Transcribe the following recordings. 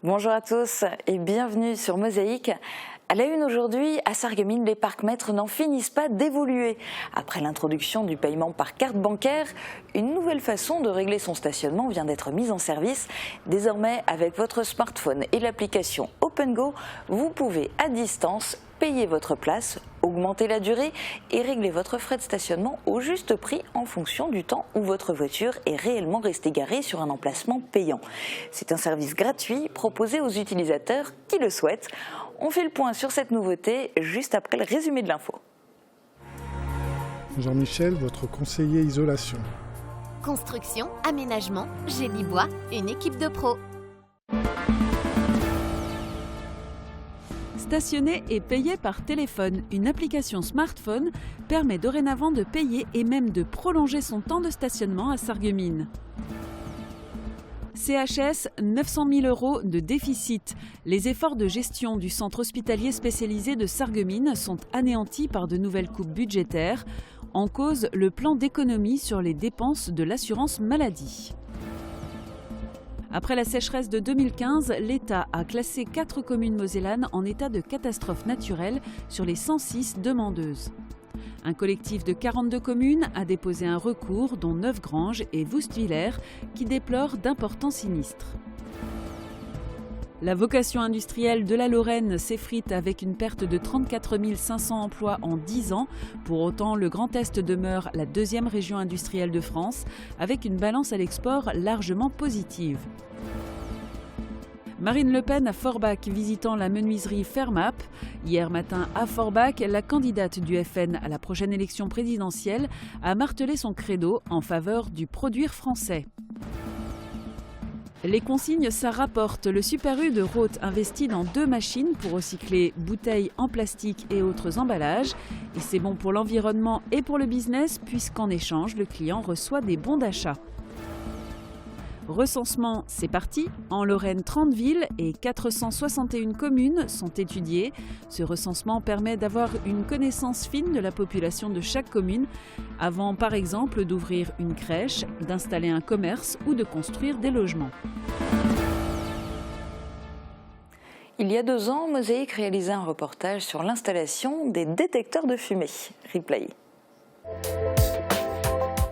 Bonjour à tous et bienvenue sur Mosaïque. À la une aujourd'hui, à Sarreguemines, les parcs-mètres n'en finissent pas d'évoluer. Après l'introduction du paiement par carte bancaire, une nouvelle façon de régler son stationnement vient d'être mise en service. Désormais, avec votre smartphone et l'application OpenGo, vous pouvez à distance payer votre place, augmenter la durée et régler votre frais de stationnement au juste prix en fonction du temps où votre voiture est réellement restée garée sur un emplacement payant. C'est un service gratuit proposé aux utilisateurs qui le souhaitent. On fait le point sur cette nouveauté juste après le résumé de l'info. Jean-Michel, votre conseiller isolation. Construction, aménagement, génie bois, une équipe de pros. Stationner et payer par téléphone. Une application smartphone permet dorénavant de payer et même de prolonger son temps de stationnement à Sarreguemines. CHS, 900 000 € de déficit. Les efforts de gestion du centre hospitalier spécialisé de Sarreguemines sont anéantis par de nouvelles coupes budgétaires. En cause, le plan d'économie sur les dépenses de l'assurance maladie. Après la sécheresse de 2015, l'État a classé 4 communes mosellanes en état de catastrophe naturelle sur les 106 demandeuses. Un collectif de 42 communes a déposé un recours, dont 9 Granges et Woustviller, qui déplorent d'importants sinistres. La vocation industrielle de la Lorraine s'effrite avec une perte de 34 500 emplois en 10 ans. Pour autant, le Grand Est demeure la deuxième région industrielle de France, avec une balance à l'export largement positive. Marine Le Pen à Forbach visitant la menuiserie Fermap. Hier matin à Forbach, la candidate du FN à la prochaine élection présidentielle a martelé son credo en faveur du produire français. Les consignes, ça rapporte. Le Super U de Roth investit dans 2 machines pour recycler bouteilles en plastique et autres emballages. Et c'est bon pour l'environnement et pour le business, puisqu'en échange, le client reçoit des bons d'achat. Recensement, c'est parti. En Lorraine, 30 villes et 461 communes sont étudiées. Ce recensement permet d'avoir une connaissance fine de la population de chaque commune, avant par exemple d'ouvrir une crèche, d'installer un commerce ou de construire des logements. Il y a 2 ans, Mosaïque réalisait un reportage sur l'installation des détecteurs de fumée. Replay.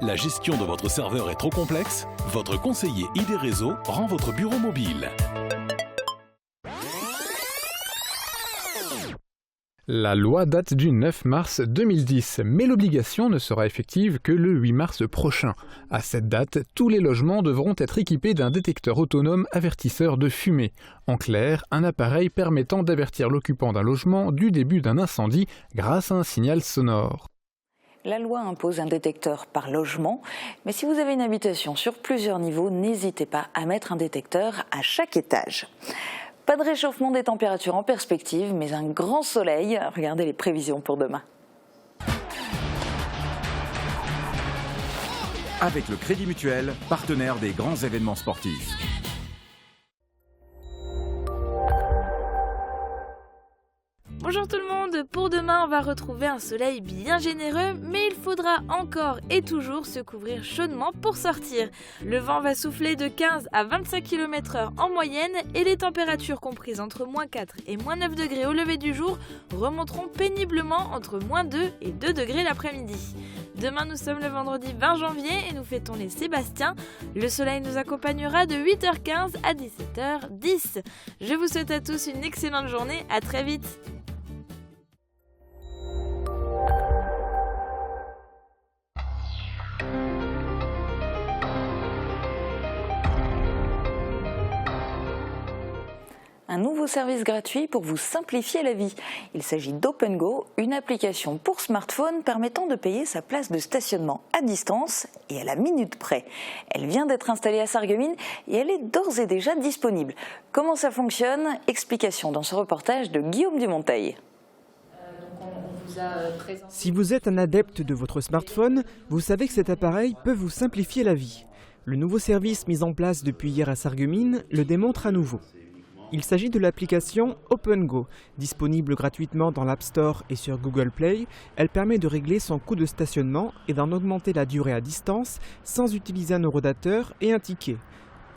La gestion de votre serveur est trop complexe? Votre conseiller ID Réseau rend votre bureau mobile. La loi date du 9 mars 2010, mais l'obligation ne sera effective que le 8 mars prochain. À cette date, tous les logements devront être équipés d'un détecteur autonome avertisseur de fumée. En clair, un appareil permettant d'avertir l'occupant d'un logement du début d'un incendie grâce à un signal sonore. La loi impose un détecteur par logement, mais si vous avez une habitation sur plusieurs niveaux, n'hésitez pas à mettre un détecteur à chaque étage. Pas de réchauffement des températures en perspective, mais un grand soleil. Regardez les prévisions pour demain. Avec le Crédit Mutuel, partenaire des grands événements sportifs. Bonjour tout le monde, pour demain on va retrouver un soleil bien généreux, mais il faudra encore et toujours se couvrir chaudement pour sortir. Le vent va souffler de 15 à 25 km/h en moyenne et les températures comprises entre -4 et -9 degrés au lever du jour remonteront péniblement entre -2 et 2 degrés l'après-midi. Demain nous sommes le vendredi 20 janvier et nous fêtons les Sébastiens. Le soleil nous accompagnera de 8h15 à 17h10. Je vous souhaite à tous une excellente journée, à très vite. Un nouveau service gratuit pour vous simplifier la vie. Il s'agit d'OpenGo, une application pour smartphone permettant de payer sa place de stationnement à distance et à la minute près. Elle vient d'être installée à Sarreguemines et elle est d'ores et déjà disponible. Comment ça fonctionne? Explication dans ce reportage de Guillaume Dumonteil. Si vous êtes un adepte de votre smartphone, vous savez que cet appareil peut vous simplifier la vie. Le nouveau service mis en place depuis hier à Sarreguemines le démontre à nouveau. Il s'agit de l'application OpenGo. Disponible gratuitement dans l'App Store et sur Google Play, elle permet de régler son coût de stationnement et d'en augmenter la durée à distance sans utiliser un horodateur et un ticket.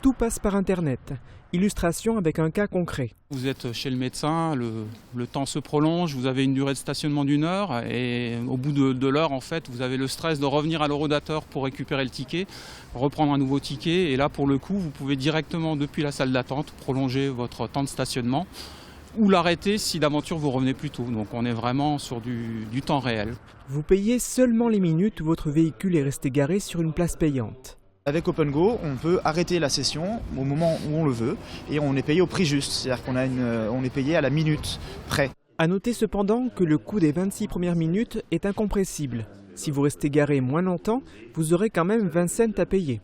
Tout passe par Internet. Illustration avec un cas concret. Vous êtes chez le médecin, le temps se prolonge, vous avez une durée de stationnement d'1 heure et au bout de l'heure, en fait, vous avez le stress de revenir à l'horodateur pour récupérer le ticket, reprendre un nouveau ticket et là, pour le coup, vous pouvez directement depuis la salle d'attente prolonger votre temps de stationnement ou l'arrêter si d'aventure vous revenez plus tôt. Donc on est vraiment sur du temps réel. Vous payez seulement les minutes où votre véhicule est resté garé sur une place payante. Avec OpenGo, on peut arrêter la session au moment où on le veut et on est payé au prix juste, c'est-à-dire on est payé à la minute près. A noter cependant que le coût des 26 premières minutes est incompressible. Si vous restez garé moins longtemps, vous aurez quand même 20 cents à payer.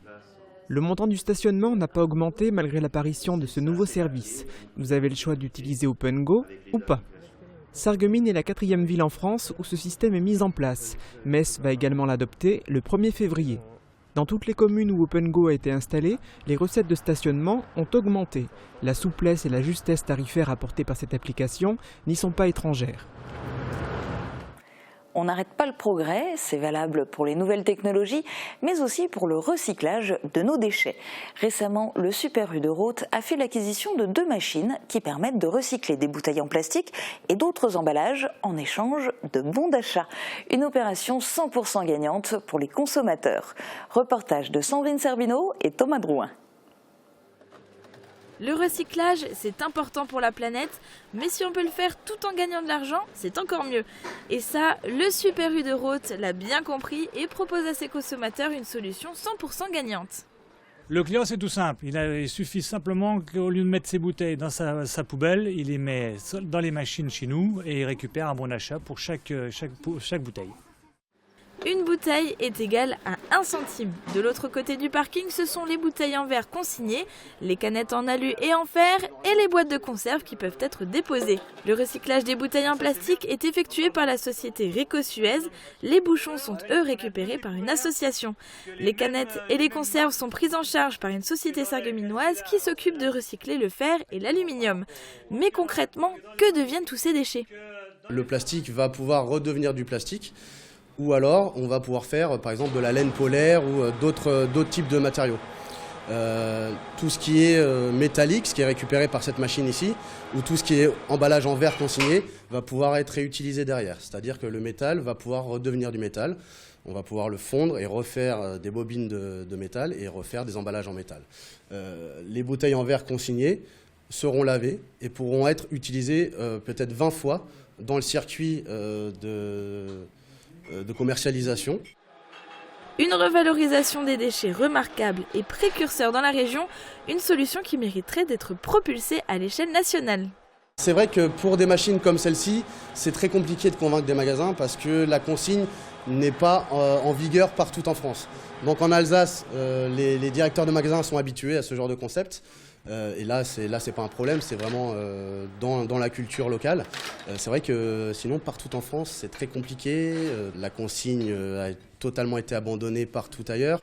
Le montant du stationnement n'a pas augmenté malgré l'apparition de ce nouveau service. Vous avez le choix d'utiliser OpenGo ou pas. Sarreguemines est la 4e ville en France où ce système est mis en place. Metz va également l'adopter le 1er février. Dans toutes les communes où OpenGo a été installé, les recettes de stationnement ont augmenté. La souplesse et la justesse tarifaire apportées par cette application n'y sont pas étrangères. On n'arrête pas le progrès, c'est valable pour les nouvelles technologies, mais aussi pour le recyclage de nos déchets. Récemment, le Super U de Roth a fait l'acquisition de 2 machines qui permettent de recycler des bouteilles en plastique et d'autres emballages en échange de bons d'achat. Une opération 100% gagnante pour les consommateurs. Reportage de Sandrine Servino et Thomas Drouin. Le recyclage, c'est important pour la planète, mais si on peut le faire tout en gagnant de l'argent, c'est encore mieux. Et ça, le Super U de Roth l'a bien compris et propose à ses consommateurs une solution 100% gagnante. Le client, c'est tout simple. Il suffit simplement qu'au lieu de mettre ses bouteilles dans sa poubelle, il les met dans les machines chez nous et il récupère un bon d'achat pour chaque bouteille. Une bouteille est égale à 1 centime. De l'autre côté du parking, ce sont les bouteilles en verre consignées, les canettes en alu et en fer et les boîtes de conserve qui peuvent être déposées. Le recyclage des bouteilles en plastique est effectué par la société Rico-Suez. Les bouchons sont eux récupérés par une association. Les canettes et les conserves sont prises en charge par une société sarregueminoise qui s'occupe de recycler le fer et l'aluminium. Mais concrètement, que deviennent tous ces déchets ? Le plastique va pouvoir redevenir du plastique. Ou alors, on va pouvoir faire, par exemple, de la laine polaire ou d'autres types de matériaux. Tout ce qui est métallique, ce qui est récupéré par cette machine ici, ou tout ce qui est emballage en verre consigné, va pouvoir être réutilisé derrière. C'est-à-dire que le métal va pouvoir redevenir du métal. On va pouvoir le fondre et refaire des bobines de métal et refaire des emballages en métal. Les bouteilles en verre consignées seront lavées et pourront être utilisées peut-être 20 fois dans le circuit de commercialisation. Une revalorisation des déchets remarquable et précurseur dans la région, une solution qui mériterait d'être propulsée à l'échelle nationale. C'est vrai que pour des machines comme celle-ci, c'est très compliqué de convaincre des magasins parce que la consigne n'est pas en vigueur partout en France. Donc en Alsace, les directeurs de magasins sont habitués à ce genre de concept. Et là, c'est pas un problème, c'est vraiment dans la culture locale. C'est vrai que sinon, partout en France, c'est très compliqué. La consigne a totalement été abandonnée partout ailleurs.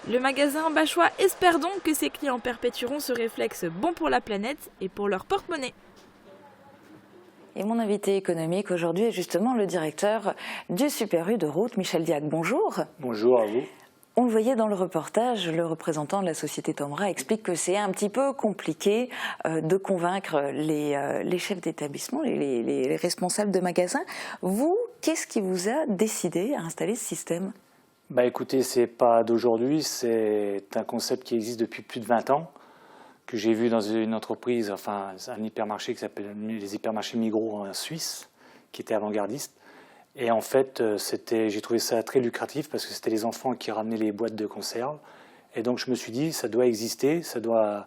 Le magasin Bachois espère donc que ses clients perpétueront ce réflexe bon pour la planète et pour leur porte-monnaie. Et mon invité économique aujourd'hui est justement le directeur du Super U de Roth, Michel Diac. Bonjour. Bonjour à vous. On le voyait dans le reportage, le représentant de la société Tomra explique que c'est un petit peu compliqué de convaincre les chefs d'établissement, les responsables de magasins. Vous, qu'est-ce qui vous a décidé à installer ce système ? Écoutez, c'est pas d'aujourd'hui, c'est un concept qui existe depuis plus de 20 ans, que j'ai vu dans une entreprise, enfin un hypermarché qui s'appelle les hypermarchés Migros en Suisse, qui était avant-gardiste. Et en fait, j'ai trouvé ça très lucratif parce que c'était les enfants qui ramenaient les boîtes de conserve. Et donc je me suis dit, ça doit exister, ça doit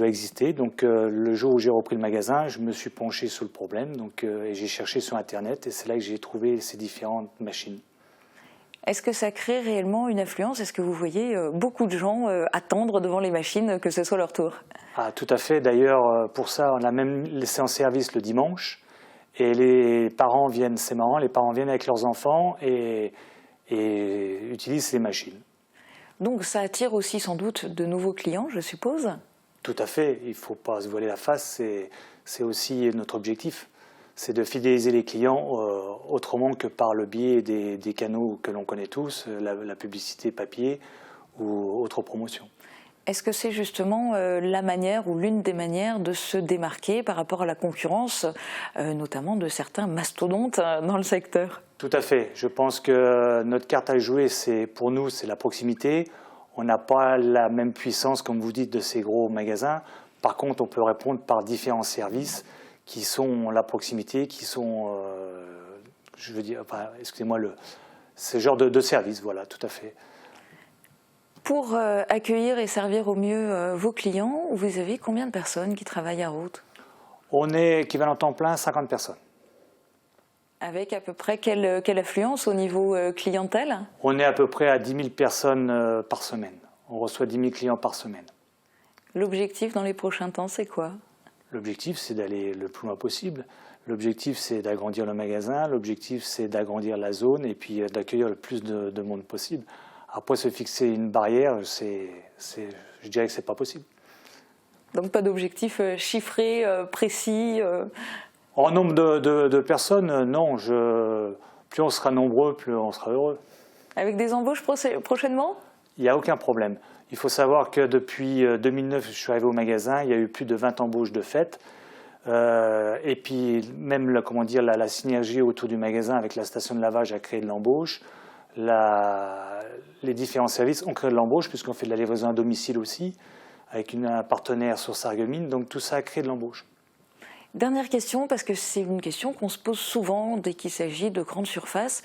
exister. Donc le jour où j'ai repris le magasin, je me suis penché sur le problème et j'ai cherché sur Internet et c'est là que j'ai trouvé ces différentes machines. Est-ce que ça crée réellement une affluence ? Est-ce que vous voyez beaucoup de gens attendre devant les machines que ce soit leur tour ? Ah, tout à fait. D'ailleurs, pour ça, on a même laissé en service le dimanche. Et les parents viennent, c'est marrant, les parents viennent avec leurs enfants et utilisent ces machines. Donc ça attire aussi sans doute de nouveaux clients, je suppose ? Tout à fait. Il ne faut pas se voiler la face. C'est aussi notre objectif. C'est de fidéliser les clients autrement que par le biais des canaux que l'on connaît tous, la publicité papier ou autres promotions. Est-ce que c'est justement la manière ou l'une des manières de se démarquer par rapport à la concurrence, notamment de certains mastodontes dans le secteur? Tout à fait. Je pense que notre carte à jouer, pour nous, c'est la proximité. On n'a pas la même puissance, comme vous dites, de ces gros magasins. Par contre, on peut répondre par différents services qui sont la proximité, qui sont, je veux dire, enfin, excusez-moi, ce genre de service, voilà, tout à fait. Pour accueillir et servir au mieux vos clients, vous avez combien de personnes qui travaillent à Route? On est équivalent temps plein, 50 personnes. Avec à peu près quelle affluence au niveau clientèle? On est à peu près à 10 000 personnes par semaine. On reçoit 10 000 clients par semaine. L'objectif dans les prochains temps, c'est quoi? L'objectif, c'est d'aller le plus loin possible. L'objectif, c'est d'agrandir le magasin. L'objectif, c'est d'agrandir la zone et puis d'accueillir le plus de monde possible. Après, se fixer une barrière, je dirais que ce n'est pas possible. Donc pas d'objectif chiffré, précis En nombre de personnes, non. Plus on sera nombreux, plus on sera heureux. Avec des embauches prochainement? Il n'y a aucun problème. Il faut savoir que depuis 2009, je suis arrivé au magasin, il y a eu plus de 20 embauches de fait. Et puis même la synergie autour du magasin avec la station de lavage a créé de l'embauche. Les différents services ont créé de l'embauche puisqu'on fait de la livraison à domicile aussi avec un partenaire sur Sarreguemines. Donc tout ça a créé de l'embauche. Dernière question, parce que c'est une question qu'on se pose souvent dès qu'il s'agit de grandes surfaces.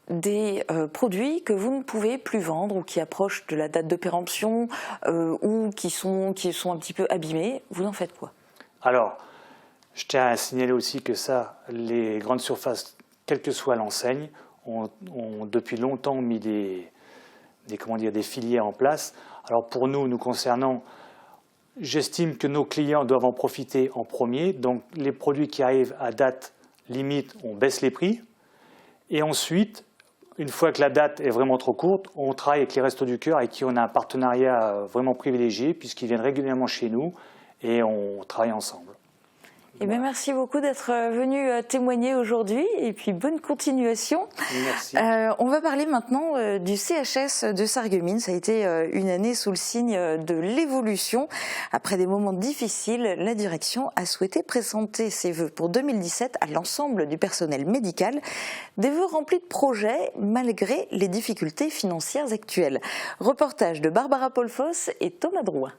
Des produits que vous ne pouvez plus vendre ou qui approchent de la date de péremption ou qui sont un petit peu abîmés, vous en faites quoi? Alors, je tiens à signaler aussi que les grandes surfaces, quelle que soit l'enseigne, ont depuis longtemps mis des filières en place. Alors pour nous concernant, j'estime que nos clients doivent en profiter en premier. Donc les produits qui arrivent à date limite, on baisse les prix. Et ensuite, une fois que la date est vraiment trop courte, on travaille avec les Restos du Cœur avec qui on a un partenariat vraiment privilégié puisqu'ils viennent régulièrement chez nous et on travaille ensemble. Eh bien, merci beaucoup d'être venu témoigner aujourd'hui et puis bonne continuation. Merci. On va parler maintenant du CHS de Sarreguemines. Ça a été une année sous le signe de l'évolution. Après des moments difficiles, la direction a souhaité présenter ses vœux pour 2017 à l'ensemble du personnel médical. Des vœux remplis de projets malgré les difficultés financières actuelles. Reportage de Barbara Polfos et Thomas Drouin.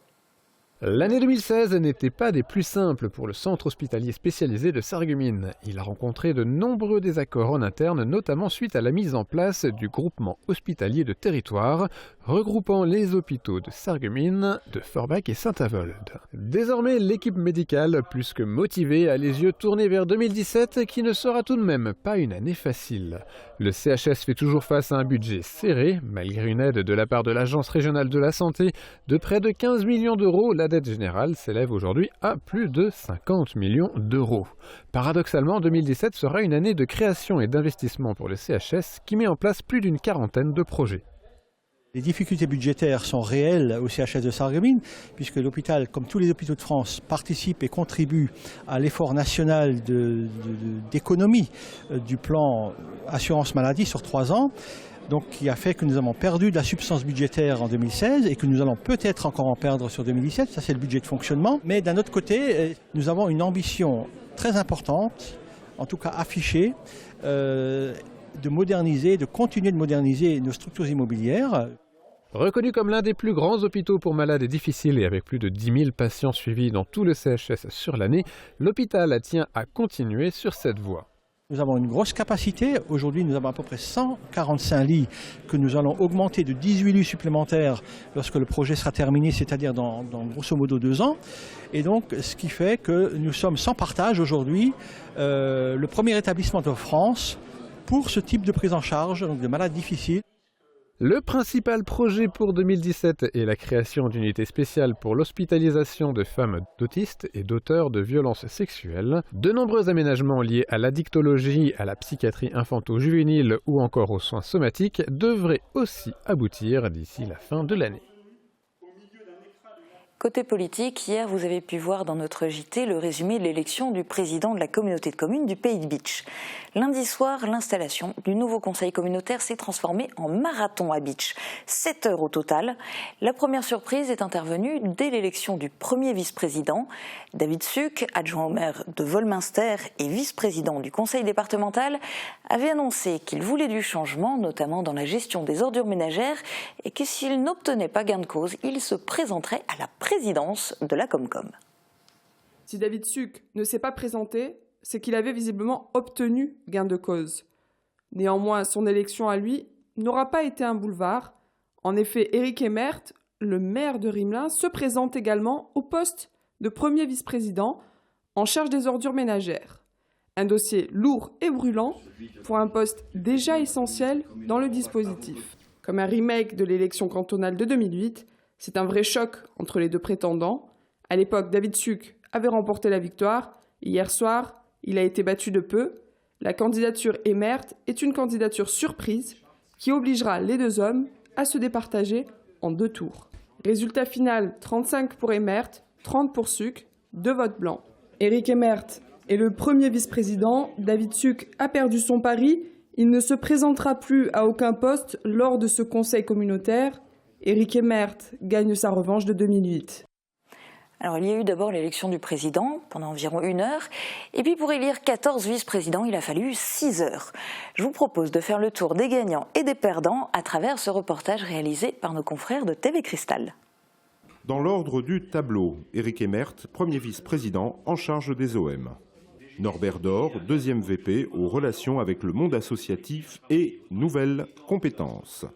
L'année 2016 n'était pas des plus simples pour le centre hospitalier spécialisé de Sarreguemines. Il a rencontré de nombreux désaccords en interne, notamment suite à la mise en place du groupement hospitalier de territoire, regroupant les hôpitaux de Sarreguemines, de Forbach et Saint-Avold. Désormais, l'équipe médicale, plus que motivée, a les yeux tournés vers 2017, qui ne sera tout de même pas une année facile. Le CHS fait toujours face à un budget serré, malgré une aide de la part de l'Agence régionale de la santé de près de 15 millions d'euros. La dette générale s'élève aujourd'hui à plus de 50 millions d'euros. Paradoxalement, 2017 sera une année de création et d'investissement pour le CHS qui met en place plus d'une quarantaine de projets. Les difficultés budgétaires sont réelles au CHS de Sarreguemines, puisque l'hôpital, comme tous les hôpitaux de France, participe et contribue à l'effort national d'économie du plan assurance maladie sur 3 ans. Donc, qui a fait que nous avons perdu de la substance budgétaire en 2016 et que nous allons peut-être encore en perdre sur 2017. Ça, c'est le budget de fonctionnement. Mais d'un autre côté, nous avons une ambition très importante, en tout cas affichée, de moderniser, de continuer de moderniser nos structures immobilières. Reconnu comme l'un des plus grands hôpitaux pour malades et difficiles et avec plus de 10 000 patients suivis dans tout le CHS sur l'année, l'hôpital tient à continuer sur cette voie. Nous avons une grosse capacité. Aujourd'hui, nous avons à peu près 145 lits que nous allons augmenter de 18 lits supplémentaires lorsque le projet sera terminé, c'est-à-dire dans grosso modo 2 ans. Et donc, ce qui fait que nous sommes sans partage aujourd'hui le premier établissement de France pour ce type de prise en charge, donc de malades difficiles. Le principal projet pour 2017 est la création d'unités spéciales pour l'hospitalisation de femmes d'autistes et d'auteurs de violences sexuelles. De nombreux aménagements liés à l'addictologie, à la psychiatrie infanto-juvénile ou encore aux soins somatiques devraient aussi aboutir d'ici la fin de l'année. Côté politique, hier vous avez pu voir dans notre JT le résumé de l'élection du président de la communauté de communes du Pays de Bitche. Lundi soir, l'installation du nouveau conseil communautaire s'est transformée en marathon à Bitche. 7 heures au total. La première surprise est intervenue dès l'élection du premier vice-président. David Suc, adjoint au maire de Volminster et vice-président du conseil départemental, avait annoncé qu'il voulait du changement, notamment dans la gestion des ordures ménagères, et que s'il n'obtenait pas gain de cause, il se présenterait à la présidence de la Comcom. Si David Suc ne s'est pas présenté, c'est qu'il avait visiblement obtenu gain de cause. Néanmoins, son élection à lui n'aura pas été un boulevard. En effet, Éric Emert, le maire de Rimelin, se présente également au poste de premier vice-président en charge des ordures ménagères. Un dossier lourd et brûlant pour un poste déjà essentiel dans le dispositif. Comme un remake de l'élection cantonale de 2008, c'est un vrai choc entre les deux prétendants. À l'époque, David Suc avait remporté la victoire. Hier soir, il a été battu de peu. La candidature Emert est une candidature surprise qui obligera les deux hommes à se départager en 2 tours. Résultat final, 35 pour Emert, 30 pour Suc, 2 votes blancs. Éric Emert est le premier vice-président. David Suc a perdu son pari. Il ne se présentera plus à aucun poste lors de ce conseil communautaire. Éric Emert gagne sa revanche de 2008. Alors, il y a eu d'abord l'élection du président pendant environ 1 heure. Et puis pour élire 14 vice-présidents, il a fallu 6 heures. Je vous propose de faire le tour des gagnants et des perdants à travers ce reportage réalisé par nos confrères de TV Cristal. Dans l'ordre du tableau, Éric Emert, premier vice-président en charge des OM. Norbert Dor, deuxième VP aux relations avec le monde associatif et nouvelles compétences.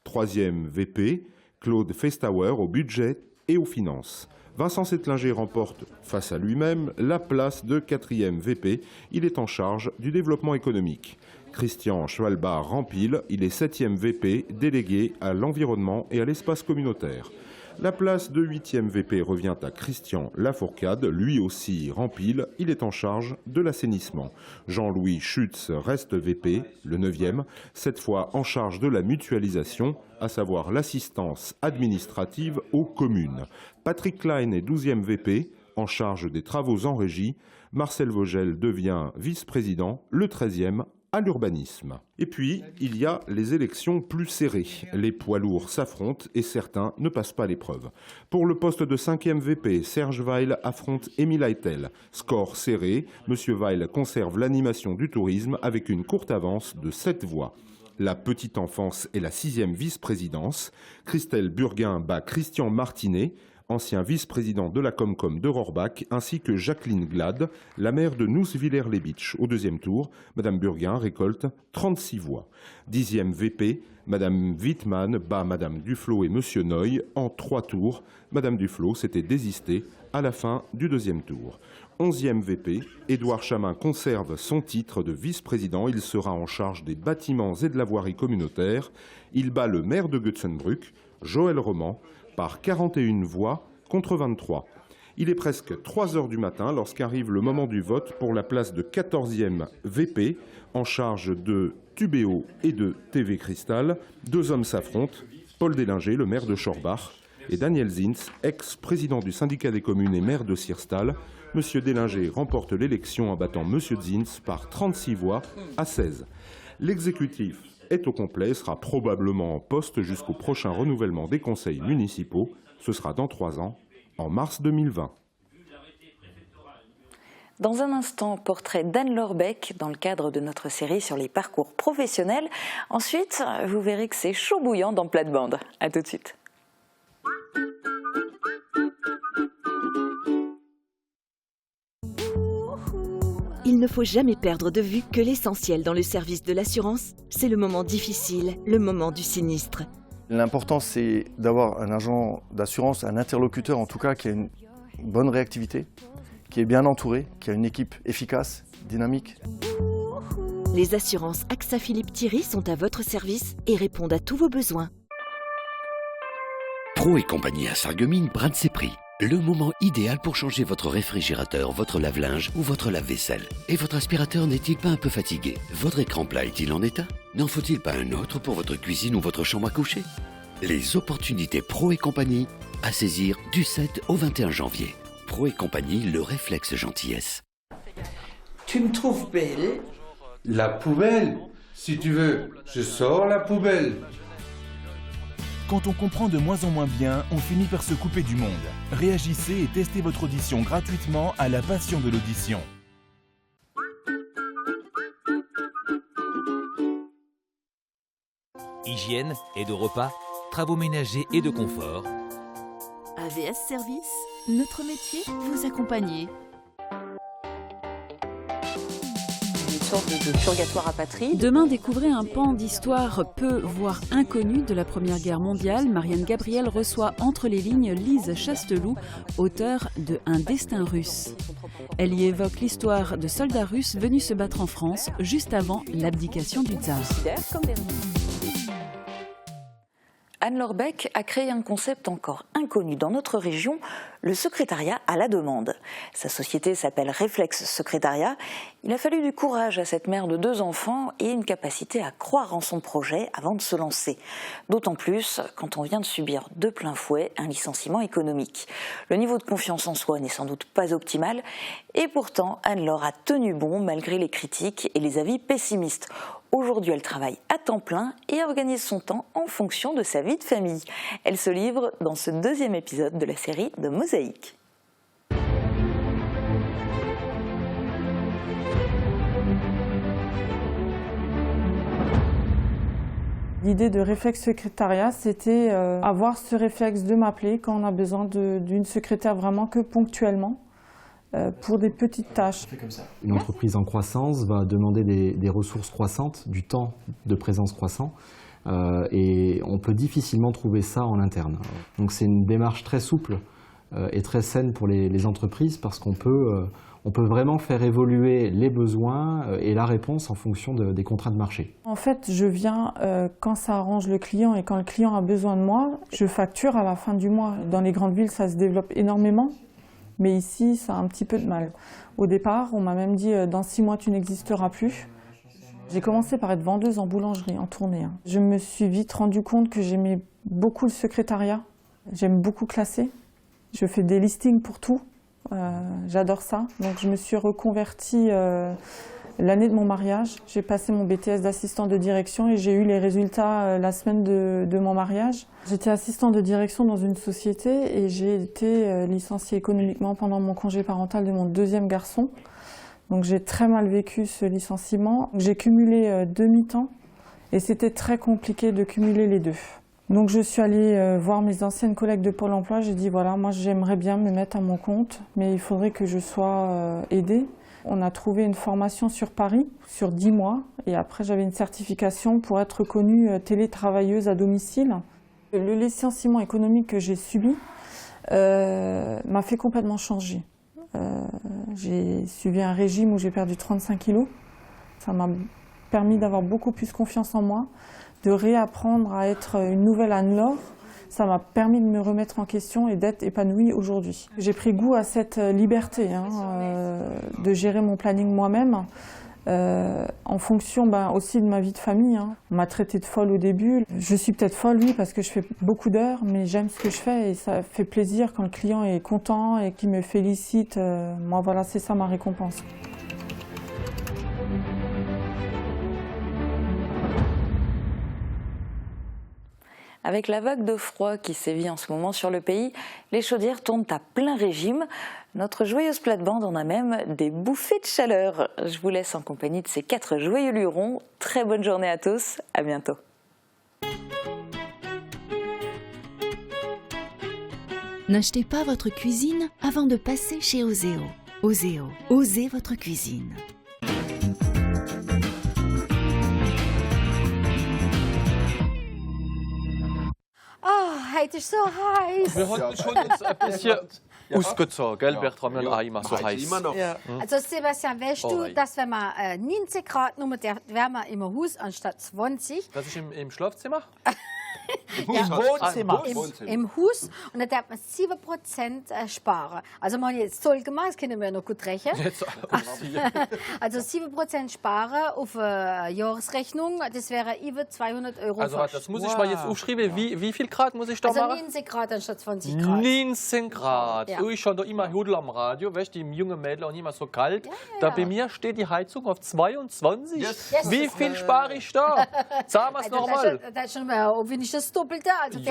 Troisième VP, Claude Festauer au budget et aux finances. Vincent Settlinger remporte, face à lui-même, la place de 4e VP. Il est en charge du développement économique. Christian Schwalbach-Rampil, il est 7e VP, délégué à l'environnement et à l'espace communautaire. La place de 8e VP revient à Christian Lafourcade, lui aussi Rampil, il est en charge de l'assainissement. Jean-Louis Schutz reste VP, le 9e, cette fois en charge de la mutualisation, à savoir l'assistance administrative aux communes. Patrick Klein est 12e VP, en charge des travaux en régie. Marcel Vogel devient vice-président, le 13e, à l'urbanisme. Et puis, il y a les élections plus serrées. Les poids lourds s'affrontent et certains ne passent pas l'épreuve. Pour le poste de 5e VP, Serge Weil affronte Émile Heitel. Score serré, M. Weil conserve l'animation du tourisme avec une courte avance de 7 voix. La petite enfance est la 6e vice-présidence. Christelle Burguin bat Christian Martinet, ancien vice-président de la Comcom de Rohrbach, ainsi que Jacqueline Glad, la maire de Nusswiller-les-Bitches. Au 2e tour, Mme Burguin récolte 36 voix. 10e VP, Mme Wittmann bat Mme Duflot et M. Noy en 3 tours. Mme Duflot s'était désistée à la fin du 2e tour. 11e VP, Édouard Chamin conserve son titre de vice-président. Il sera en charge des bâtiments et de la voirie communautaire. Il bat le maire de Götzenbrück, Joël Roman, par 41 voix contre 23. Il est presque 3 heures du matin lorsqu'arrive le moment du vote pour la place de 14e VP en charge de Tubéo et de TV Cristal. 2 hommes s'affrontent, Paul Délinger, le maire de Schorbach, et Daniel Zins, ex-président du syndicat des communes et maire de Sierstal. Monsieur Délinger remporte l'élection en battant Monsieur Zins par 36 voix à 16. L'exécutif est au complet et sera probablement en poste jusqu'au prochain renouvellement des conseils municipaux. Ce sera dans 3 ans, en mars 2020. Dans un instant, portrait d'Anne Lorbeck dans le cadre de notre série sur les parcours professionnels. Ensuite, vous verrez que c'est chaud bouillant dans Plate-Bande. A tout de suite. Il ne faut jamais perdre de vue que l'essentiel dans le service de l'assurance, c'est le moment difficile, le moment du sinistre. L'important, c'est d'avoir un agent d'assurance, un interlocuteur en tout cas, qui a une bonne réactivité, qui est bien entouré, qui a une équipe efficace, dynamique. Les assurances AXA Philippe Thierry sont à votre service et répondent à tous vos besoins. Pro et compagnie à Sarreguemines brade ses prix. Le moment idéal pour changer votre réfrigérateur, votre lave-linge ou votre lave-vaisselle. Et votre aspirateur n'est-il pas un peu fatigué? Votre écran plat est-il en état? N'en faut-il pas un autre pour votre cuisine ou votre chambre à coucher? Les opportunités Pro et compagnie à saisir du 7 au 21 janvier. Pro et compagnie, le réflexe gentillesse. Tu me trouves belle? La poubelle? Si tu veux, je sors la poubelle. Quand on comprend de moins en moins bien, on finit par se couper du monde. Réagissez et testez votre audition gratuitement à la Passion de l'audition. Hygiène, aide au repas, travaux ménagers et de confort. AVS Service, notre métier, vous accompagner. Une sorte de purgatoire apatride. Demain, découvrez un pan d'histoire peu, voire inconnu de la Première Guerre mondiale. Marianne Gabriel reçoit entre les lignes Lise Chasteloup, auteure de Un destin russe. Elle y évoque l'histoire de soldats russes venus se battre en France juste avant l'abdication du tsar. Anne-Laure Beck a créé un concept encore inconnu dans notre région, le secrétariat à la demande. Sa société s'appelle Réflexe Secrétariat. Il a fallu du courage à cette mère de 2 enfants et une capacité à croire en son projet avant de se lancer. D'autant plus quand on vient de subir de plein fouet un licenciement économique. Le niveau de confiance en soi n'est sans doute pas optimal et pourtant Anne-Laure a tenu bon malgré les critiques et les avis pessimistes. Aujourd'hui, elle travaille à temps plein et organise son temps en fonction de sa vie de famille. Elle se livre dans ce 2e épisode de la série de Mosaïque. L'idée de Réflexe Secrétariat, c'était avoir ce réflexe de m'appeler quand on a besoin d'une secrétaire vraiment que ponctuellement. Pour des petites tâches. Une entreprise en croissance va demander des ressources croissantes, du temps de présence croissant, et on peut difficilement trouver ça en interne. Donc c'est une démarche très souple et très saine pour les entreprises parce qu'on peut vraiment faire évoluer les besoins et la réponse en fonction des contraintes marché. En fait, je viens quand ça arrange le client et quand le client a besoin de moi, je facture à la fin du mois. Dans les grandes villes, ça se développe énormément. Mais ici, ça a un petit peu de mal. Au départ, on m'a même dit « dans 6 mois, tu n'existeras plus ». J'ai commencé par être vendeuse en boulangerie, en tournée. Je me suis vite rendu compte que j'aimais beaucoup le secrétariat. J'aime beaucoup classer. Je fais des listings pour tout. J'adore ça. Donc je me suis reconvertie l'année de mon mariage. J'ai passé mon BTS d'assistant de direction et j'ai eu les résultats la semaine de mon mariage. J'étais assistant de direction dans une société et j'ai été licenciée économiquement pendant mon congé parental de mon 2e garçon. Donc j'ai très mal vécu ce licenciement. J'ai cumulé 2 mi-temps et c'était très compliqué de cumuler les 2. Donc je suis allée voir mes anciennes collègues de Pôle emploi. J'ai dit voilà, moi j'aimerais bien me mettre à mon compte, mais il faudrait que je sois aidée. On a trouvé une formation sur Paris, sur 10 mois, et après j'avais une certification pour être reconnue télétravailleuse à domicile. Le licenciement économique que j'ai subi m'a fait complètement changer. J'ai suivi un régime où j'ai perdu 35 kilos. Ça m'a permis d'avoir beaucoup plus confiance en moi, de réapprendre à être une nouvelle Anne-Laure. Ça m'a permis de me remettre en question et d'être épanouie aujourd'hui. J'ai pris goût à cette liberté de gérer mon planning moi-même en fonction aussi de ma vie de famille. On m'a traitée de folle au début. Je suis peut-être folle, oui, parce que je fais beaucoup d'heures, mais j'aime ce que je fais et ça fait plaisir quand le client est content et qu'il me félicite. Moi, voilà, c'est ça ma récompense. Avec la vague de froid qui sévit en ce moment sur le pays, les chaudières tournent à plein régime. Notre joyeuse plate-bande en a même des bouffées de chaleur. Je vous laisse en compagnie de ces 4 joyeux lurons. Très bonne journée à tous, à bientôt. N'achetez pas votre cuisine avant de passer chez Oseo. Oseo, osez votre cuisine. Het is zo heiß. Wir hatten schon jetzt ein bisschen ausgezogen, gell, Bertram? Ja, immer so heiß. Immer noch. Ja. Also Sebastian, weißt du, dass wenn man 90 Grad nur der wärmer im Haus anstatt 20? Das ist im Schlafzimmer? Im Wohnzimmer. Im Haus. Und da darf man 7% sparen. Also man hat jetzt Zoll gemacht, das können wir noch gut rechnen. Also 7% sparen auf eine Jahresrechnung, das wäre über 200 €. Also das muss ich mal jetzt aufschreiben. Wie viel Grad muss ich da machen? 19 Grad anstatt 20 Grad. 19 Grad. Ja. Ich schon da immer Hudel am Radio, weißt, die jungen Mädchen auch nicht mehr so kalt. Da bei mir steht die Heizung auf 22. Yes. Wie viel spare ich da? Sagen wir es nochmal. Das ist schon mal wenigstens das Doppelte, also 40%,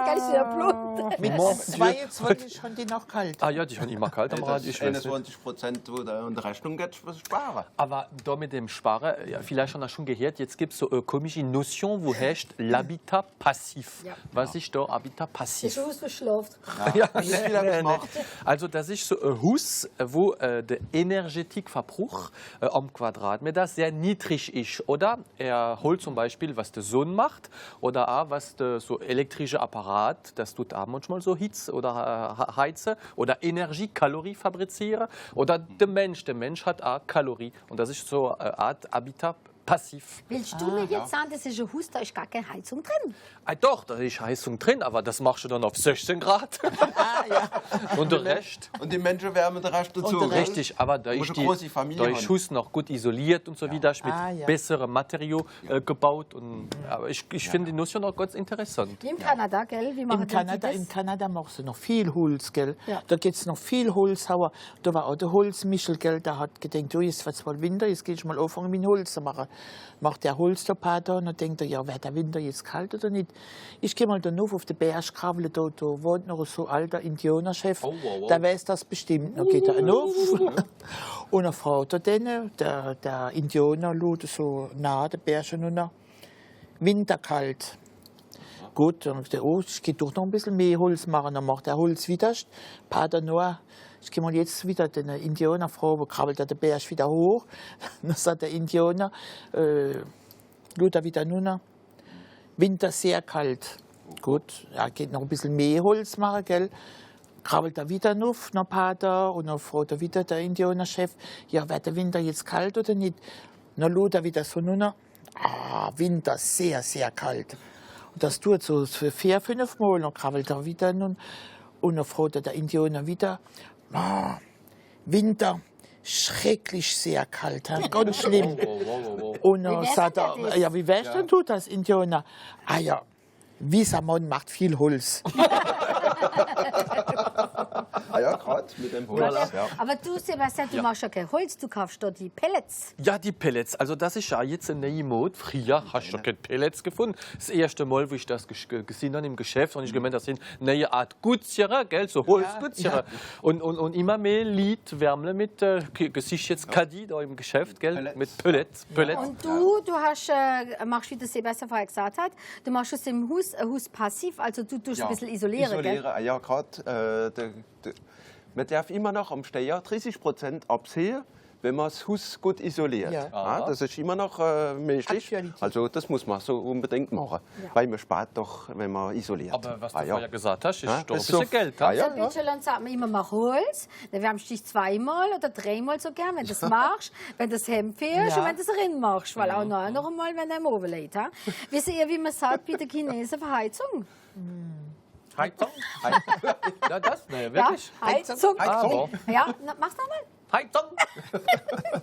gell, ist ja blut. Mit 22 haben die noch kalt. Ah ja, die haben immer kalt am Radio. Das ist 21%, wo da in der Rechnung geht, was sparen. Aber da mit dem Sparen, ja, vielleicht schon schon gehört, jetzt gibt es so eine komische Notion, wo heißt l'habitat passif. Ja. Was ist da Habitat passif? Das Haus verschlaft. Ja, nee. Also das ist so ein Haus, wo der Energetikverbrauch am Quadratmeter sehr niedrig ist. Oder er holt zum Beispiel, was der Sohn macht, oder auch was der so elektrische Apparat, das tut auch manchmal so Hitze oder Heize oder Energie, Kalorie fabrizieren. Oder der Mensch hat auch Kalorie. Und das ist so eine Art Habitat passiv. Willst du mir jetzt sagen, das ist ein Haus, da ist gar keine Heizung drin? Doch, da ist Heizung drin, aber das machst du dann auf 16 Grad. Und der Rest? Und die Menschen wärmen den Rest dazu. Richtig, aber da ist das Haus noch gut isoliert und so wieder, ist mit besserem Material gebaut. Und, aber ich finde die Notion auch ganz interessant. In Kanada, gell? Wie machen In Kanada machst du noch viel Holz, gell? Ja. Da gibt es noch viel Holzhauer. Da war auch der Holzmichel, gell? Der hat gedacht, jetzt wird es mal Winter, jetzt gehe ich mal anfangen mit Holz zu machen. Macht der Holztopater und dann denkt er, ja, wird der Winter jetzt kalt oder nicht? Ich gehe mal da auf den Berg krabbeln, da wohnt noch so ein alter Indianerchef, der weiß das bestimmt. Dann geht er auf und dann fragt er den, der Indianer schaut so nah den Berg runter, winterkalt. Gut, dann sagt er, ich gehe doch noch ein bisschen mehr Holz machen, dann macht er Holz wieder, Pater Noah. Ich gehe mal jetzt wieder den Indianer fragen, wo krabbelt der Berg wieder hoch. Dann sagt der Indianer, schaut er wieder runter. Winter sehr kalt. Gut, er geht noch ein bisschen mehr Holz machen, gell? Krabbelt er wieder auf, noch Pater, und dann fragt er wieder der Indianerchef, ja, wird der Winter jetzt kalt oder nicht? Dann schaut er wieder so runter. Winter sehr, sehr kalt. Und das tut so für 4-5 Mal, dann krabbelt er wieder nun. Und dann fragt der Indianer wieder, Winter, schrecklich sehr kalt, ganz schlimm. Und dann sagt er, ja, wie weißt du das, Indianer? Ah ja, Wiesermann macht viel Holz. Ja, gerade mit dem Holz. Ja. Aber du, Sebastian, du machst ja kein Holz, du kaufst da die Pellets. Ja, die Pellets. Also das ist ja jetzt eine neue Mode. Früher hast du keine Pellets gefunden. Das erste Mal, wo ich das gesehen habe im Geschäft, und ich gemeint, das sind eine neue Art Gutzierer, gell, so Holzgutzierer. Ja. Und immer mehr Lied wärmen mit, siehst jetzt Kadi da im Geschäft, gell, Pellets. Mit Pellets. Ja. Und du hast, machst, wie der Sebastian vorher gesagt hat, du machst aus dem Haus passiv, also du tust ein bisschen isolieren, gell? Ja, gerade. Man darf immer noch am Steuer 30% absehen, wenn man das Haus gut isoliert. Ja, das ist immer noch möglich. Also das muss man so unbedingt machen, weil man spart doch, wenn man isoliert. Aber was du vorher gesagt hast, ist doch ein bisschen so, Geld. Also in Deutschland sagt man immer, mach Holz, dann wärmst du dich 2-mal oder 3-mal so gern, wenn du das machst, wenn du das Hemd fährst und wenn du das Rind machst, weil auch noch einmal, wenn du im Oben liegt. Wisst ihr, wie man sagt bei den Chinesen für Heizung? Heizung? Ja, das? Ne, wirklich? Ja, Heizung. Ja, mach's nochmal. Heizung.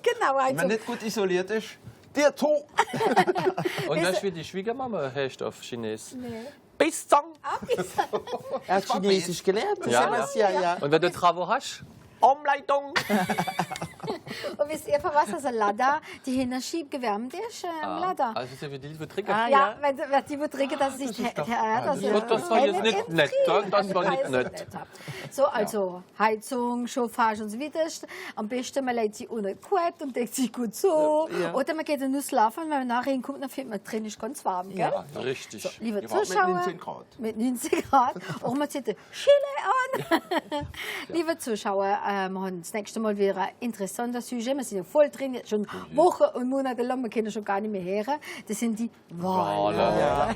Genau, Heizung. Wenn man nicht gut isoliert ist, der Tod. Und weißt du, wie die Schwiegermama heißt auf Chinesisch? Nee. Bissong. Er hat Chinesisch gelernt. Ja. Und wenn du Travo hast? Umleitung. Und wisst ihr, von was das Lada die Hinterschiebt gewärmt ist? Lada. Also ist ja wie die trinken. Ja, wenn die trinken, dass sie sich das war jetzt nicht nett. Das war nicht nett. So, also Heizung, Chauffage und so weiter. Am besten man legt sie ohne Quett und deckt sich gut so. Oder man geht nur schlafen, wenn man nachher hinkommt, dann findet man drin ist ganz warm, gell? Ja, richtig. So, liebe Zuschauer, mit 19 Grad. Mit 19 Grad. Auch man zieht Chile an. Liebe Zuschauer, wir haben das nächste Mal wieder ein interessantes Sujet. Wir sind ja voll drin, jetzt schon Wochen und Monate lang, wir können schon gar nicht mehr hören. Das sind die Wale.